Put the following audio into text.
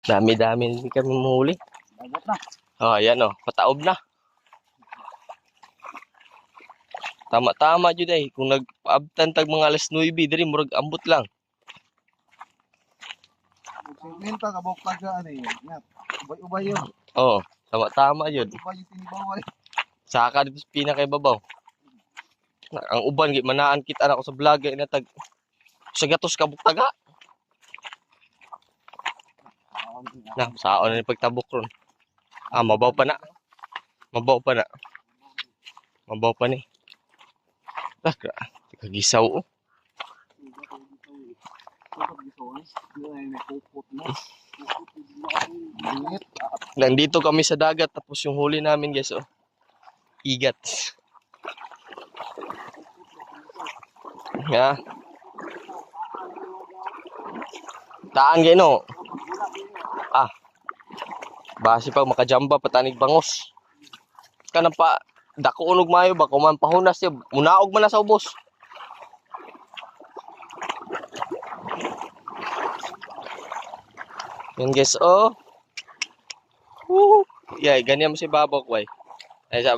Dami-dami hindi kami mahuli. Dagat na. Oh, ayan oh, pataob na. Tama-tama jud ay kung nag-abtan tag mga alas 9 diri murag ambot lang. Segmenta ka bok taga ani. Ngat. Ubay-ubay yun. Oh, tama-tama jud. Ubay yung tinibaway. Saka dito sa pinakaibabaw. Ang uban gid manaan kita na ko sa vlog na tag sa gatos ka buktaga. Na, saon na ni pagtabok ron. Ah, mabaw pa na. Mabaw pa na. Mabaw pa ni. Ah, kagisaw oh. Nandito kami sa dagat tapos yung huli namin guys oh. Igat. Ya. Taan gino. Ah. Base pag makajamba patanig bangos. Kanang pa dako unog mayo ba kuman pahunas siya. Munaog man na sa ubos. Yan guys oh. Yeah, ganyan mo si babok way. Ay sabay.